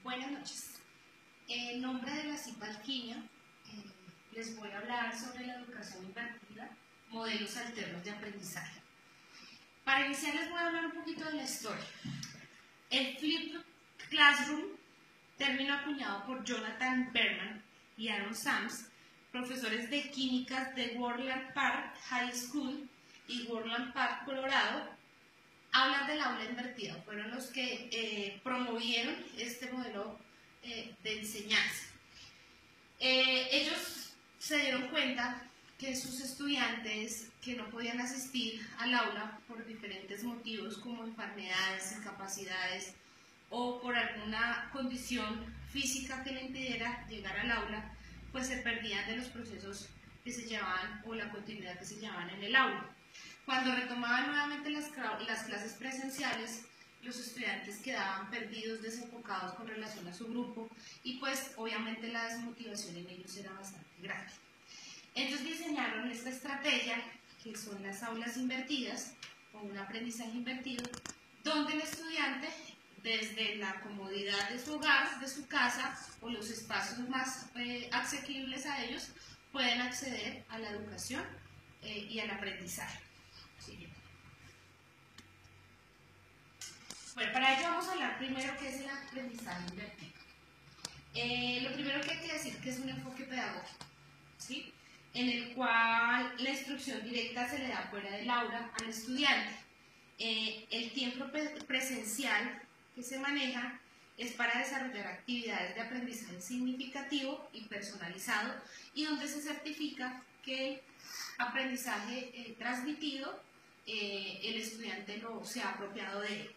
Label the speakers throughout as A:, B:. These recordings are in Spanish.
A: Buenas noches. En nombre de la CIPA Alquimia, les voy a hablar sobre la educación invertida, modelos alternos de aprendizaje. Para iniciar les voy a hablar un poquito de la historia. El Flipped Classroom, término acuñado por Jonathan Berman y Aaron Sams, profesores de químicas de Woodland Park High School y Woodland Park, Colorado, hablan del aula invertida. Fueron los que promovieron este modelo de enseñanza. Ellos se dieron cuenta que sus estudiantes que no podían asistir al aula por diferentes motivos como enfermedades, incapacidades o por alguna condición física que le impidiera llegar al aula, pues se perdían de los procesos que se llevaban o la continuidad que se llevaban en el aula. Cuando retomaban nuevamente las clases presenciales, los estudiantes quedaban perdidos, desenfocados con relación a su grupo y pues obviamente la desmotivación en ellos era bastante grande. Ellos diseñaron esta estrategia que son las aulas invertidas o un aprendizaje invertido, donde el estudiante desde la comodidad de su hogar, de su casa o los espacios más asequibles a ellos pueden acceder a la educación y al aprendizaje. Siguiente. Bueno, para ello vamos a hablar primero qué es el aprendizaje invertido. Lo primero que hay que decir que es un enfoque pedagógico, ¿sí? En el cual la instrucción directa se le da fuera del aula al estudiante. El tiempo presencial que se maneja es para desarrollar actividades de aprendizaje significativo y personalizado y donde se certifica que el aprendizaje transmitido el estudiante se ha apropiado de él.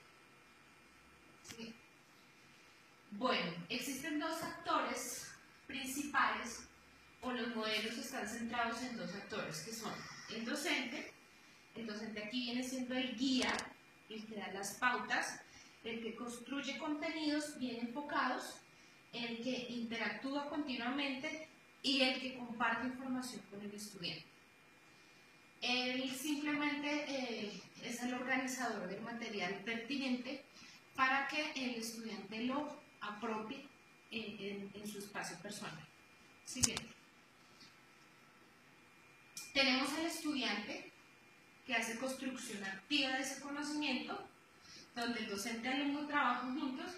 A: ¿Sí? Bueno, existen dos actores principales o los modelos están centrados en dos actores que son el docente aquí viene siendo el guía, el que da las pautas, el que construye contenidos bien enfocados, el que interactúa continuamente y el que comparte información con el estudiante. Él simplemente es el organizador del material pertinente para que el estudiante lo apropie en su espacio personal. Siguiente. Tenemos al estudiante que hace construcción activa de ese conocimiento, donde el docente y el alumno trabajan juntos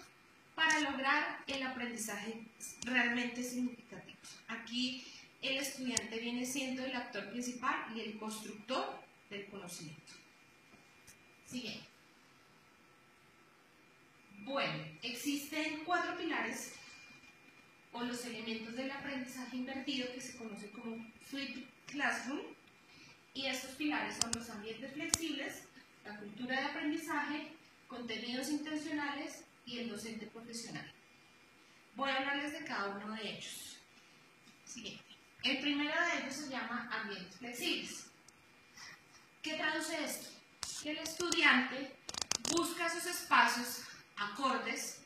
A: para lograr el aprendizaje realmente significativo. Aquí el estudiante viene siendo el actor principal y el constructor del conocimiento. Siguiente. Bueno, existen 4 pilares o los elementos del aprendizaje invertido que se conoce como Flipped Classroom, y estos pilares son los ambientes flexibles, la cultura de aprendizaje, contenidos intencionales y el docente profesional. Voy a hablarles de cada uno de ellos. Siguiente. El primero de ellos se llama ambientes flexibles. ¿Qué traduce esto? Que el estudiante busca esos espacios acordes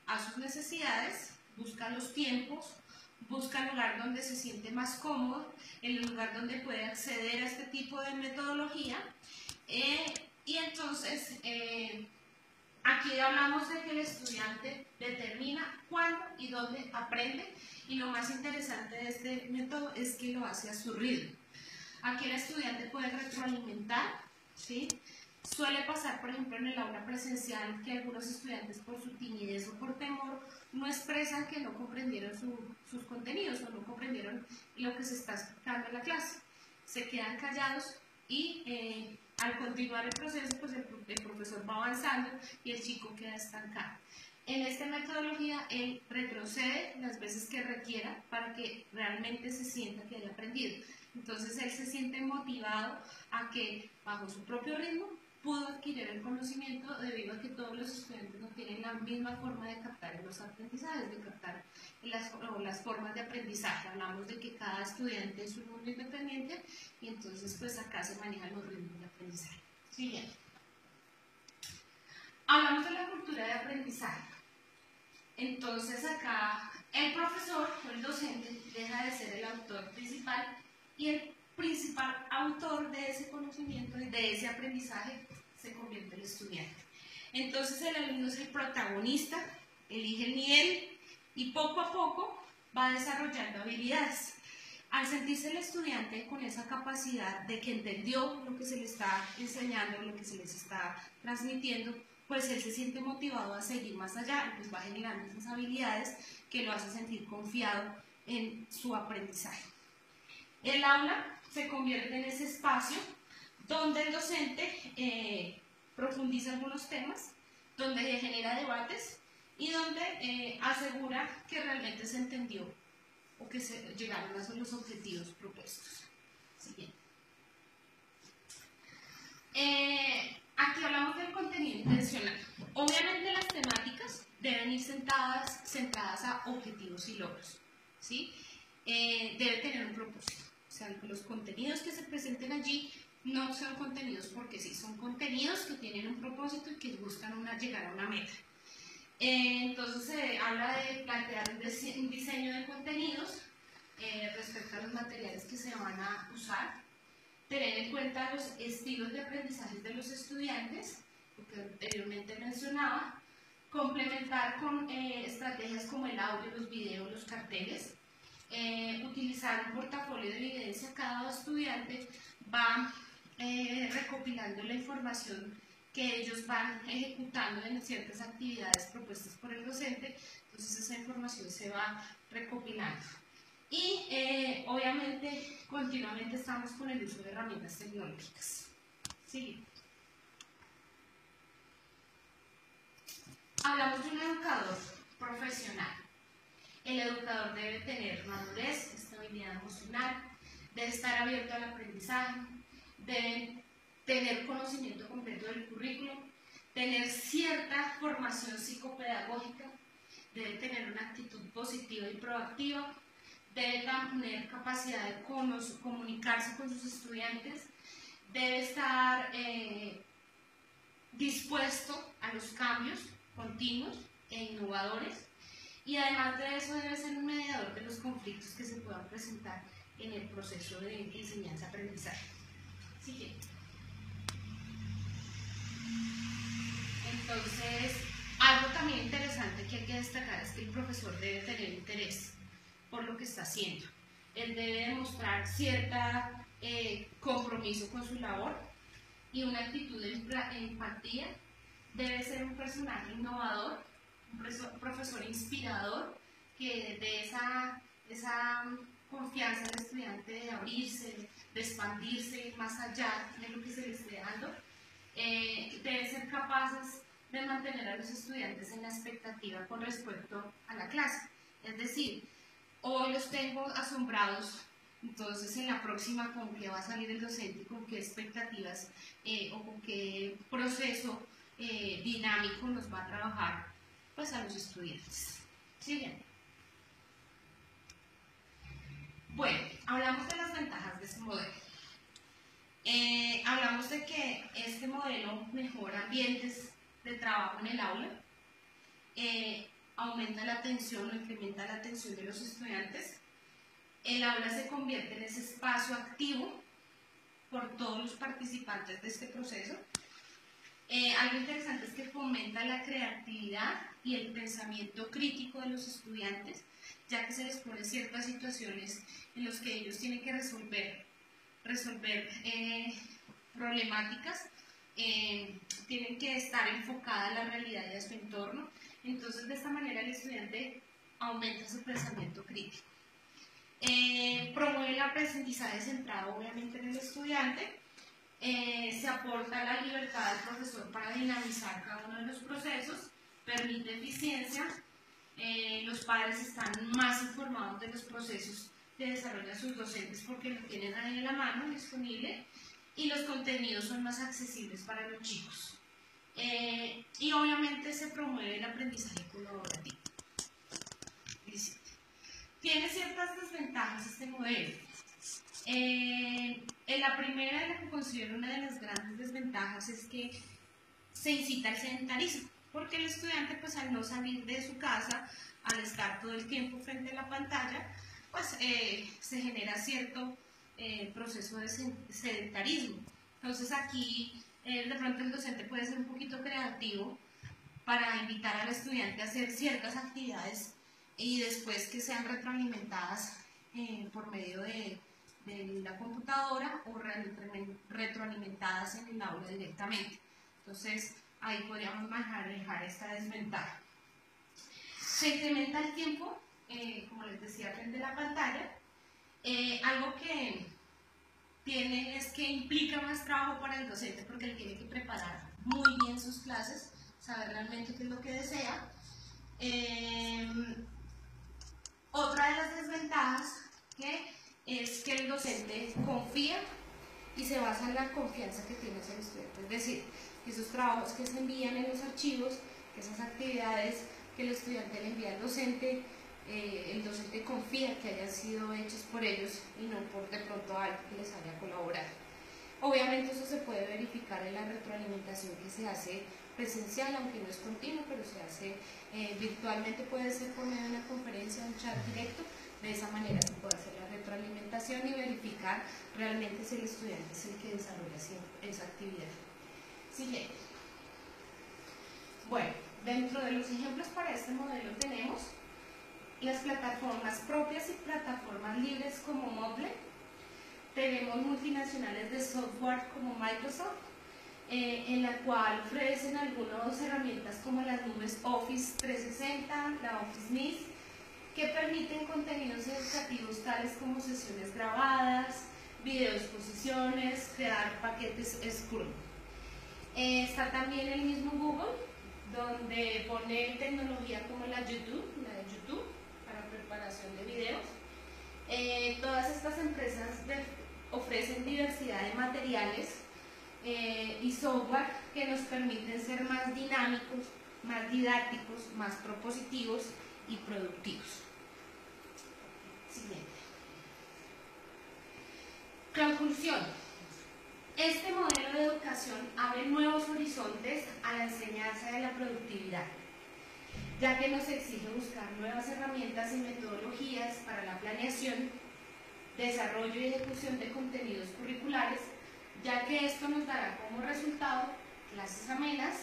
A: a sus necesidades, busca los tiempos, busca el lugar donde se siente más cómodo, el lugar donde puede acceder a este tipo de metodología y entonces aquí hablamos de que el estudiante determina cuándo y dónde aprende y lo más interesante de este método es que lo hace a su ritmo. Aquí el estudiante puede retroalimentar, ¿sí? Suele pasar, por ejemplo, en el aula presencial que algunos estudiantes por su timidez o por temor no expresan que no comprendieron sus contenidos o no comprendieron lo que se está explicando en la clase. Se quedan callados y al continuar el proceso, pues el profesor va avanzando y el chico queda estancado. En esta metodología, él retrocede las veces que requiera para que realmente se sienta que haya aprendido. Entonces, él se siente motivado a que, bajo su propio ritmo, pudo adquirir el conocimiento debido a que todos los estudiantes no tienen la misma forma de captar los aprendizajes, de captar las formas de aprendizaje. Hablamos de que cada estudiante es un mundo independiente y entonces pues acá se manejan los ritmos de aprendizaje. Siguiente. Hablamos de la cultura de aprendizaje. Entonces acá el profesor o el docente deja de ser el autor principal y el principal autor de ese conocimiento y de ese aprendizaje se convierte en el estudiante. Entonces el alumno es el protagonista elige el nivel y poco a poco va desarrollando habilidades. Al sentirse el estudiante con esa capacidad de que entendió lo que se le está enseñando, lo que se les está transmitiendo, pues él se siente motivado a seguir más allá y pues va generando esas habilidades que lo hace sentir confiado en su aprendizaje. El aula se convierte en ese espacio donde el docente profundiza algunos temas, donde genera debates y donde asegura que realmente se entendió o que se llegaron a los objetivos propuestos. Siguiente. Aquí hablamos del contenido intencional. Obviamente las temáticas deben ir centradas a objetivos y logros, ¿sí? Debe tener un propósito. O sea, los contenidos que se presenten allí no son contenidos porque sí, son contenidos que tienen un propósito y que buscan llegar a una meta. Entonces se habla de plantear un diseño de contenidos respecto a los materiales que se van a usar, tener en cuenta los estilos de aprendizaje de los estudiantes, lo que anteriormente mencionaba, complementar con estrategias como el audio, los videos, los carteles, utilizar un portafolio de evidencia. Cada estudiante va recopilando la información que ellos van ejecutando en ciertas actividades propuestas por el docente, entonces esa información se va recopilando. Y obviamente continuamente estamos con el uso de herramientas tecnológicas. Sí. Hablamos de un educador profesional. El educador debe tener madurez, estabilidad emocional, debe estar abierto al aprendizaje, debe tener conocimiento completo del currículum, tener cierta formación psicopedagógica, debe tener una actitud positiva y proactiva, debe tener capacidad de comunicarse con sus estudiantes, debe estar dispuesto a los cambios continuos e innovadores, y además de eso debe ser un mediador de los conflictos que se puedan presentar en el proceso de enseñanza-aprendizaje. Siguiente. Entonces, algo también interesante que hay que destacar es que el profesor debe tener interés por lo que está haciendo. Él debe demostrar cierta compromiso con su labor y una actitud de empatía. Debe ser un personaje innovador, un profesor inspirador que dé esa confianza al estudiante de abrirse, de expandirse más allá de lo que se le esté dando. Debe ser capaces de mantener a los estudiantes en la expectativa con respecto a la clase. Es decir, hoy los tengo asombrados, entonces en la próxima con qué va a salir el docente, con qué expectativas o con qué proceso dinámico nos va a trabajar pues a los estudiantes. Siguiente. Bueno, hablamos de las ventajas de este modelo. Hablamos de que este modelo mejora ambientes de trabajo en el aula, aumenta la atención o incrementa la atención de los estudiantes. El aula se convierte en ese espacio activo por todos los participantes de este proceso. Algo interesante es que fomenta la creatividad y el pensamiento crítico de los estudiantes, ya que se les pone ciertas situaciones en las que ellos tienen que resolver problemáticas, tienen que estar enfocada a la realidad y a su entorno. Entonces, de esta manera el estudiante aumenta su pensamiento crítico. Promueve el aprendizaje centrado obviamente en el estudiante. Se aporta la libertad del profesor para dinamizar cada uno de los procesos, permite eficiencia, los padres están más informados de los procesos que desarrollan sus docentes porque lo tienen ahí en la mano, disponible, y los contenidos son más accesibles para los chicos. Y obviamente se promueve el aprendizaje colaborativo. Tiene ciertas desventajas este modelo. La primera, la que considero una de las grandes desventajas, es que se incita al sedentarismo, porque el estudiante, pues al no salir de su casa, al estar todo el tiempo frente a la pantalla, pues se genera cierto proceso de sedentarismo. Entonces aquí de pronto el docente puede ser un poquito creativo para invitar al estudiante a hacer ciertas actividades y después que sean retroalimentadas por medio de la computadora o retroalimentadas en el aula directamente. Entonces, ahí podríamos manejar esta desventaja. Se incrementa el tiempo, como les decía, frente a la pantalla. Algo que tiene es que implica más trabajo para el docente porque él tiene que preparar muy bien sus clases, saber realmente qué es lo que desea. Otra de las desventajas es que el docente confía y se basa en la confianza que tiene ese estudiante, es decir, que esos trabajos que se envían en los archivos, que esas actividades que el estudiante le envía al docente, el docente confía que hayan sido hechos por ellos y no por de pronto algo que les haya colaborado. Obviamente eso se puede verificar en la retroalimentación que se hace presencial, aunque no es continuo, pero se hace virtualmente, puede ser por medio de una conferencia o un chat directo. De esa manera se puede hacer la retroalimentación y verificar realmente si el estudiante es el que desarrolla esa actividad. Siguiente. Bueno, dentro de los ejemplos para este modelo tenemos las plataformas propias y plataformas libres como Moodle. Tenemos multinacionales de software como Microsoft, en la cual ofrecen algunas herramientas como las nubes Office 360, la Office Meet, que permiten contenidos educativos tales como sesiones grabadas, videoexposiciones, crear paquetes Scrum. Está también el mismo Google, donde pone tecnología como la de YouTube, para preparación de videos. Todas estas empresas ofrecen diversidad de materiales y software que nos permiten ser más dinámicos, más didácticos, más propositivos y productivos. Siguiente. Conclusión. Este modelo de educación abre nuevos horizontes a la enseñanza de la productividad, ya que nos exige buscar nuevas herramientas y metodologías para la planeación, desarrollo y ejecución de contenidos curriculares, ya que esto nos dará como resultado clases amenas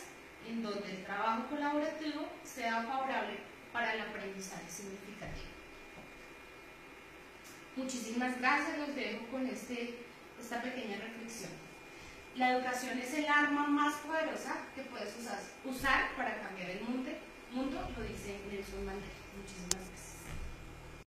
A: en donde el trabajo colaborativo sea favorable para el aprendizaje significativo. Muchísimas gracias, los dejo con esta pequeña reflexión. La educación es el arma más poderosa que puedes usar para cambiar el mundo, lo dice Nelson Mandela. Muchísimas gracias.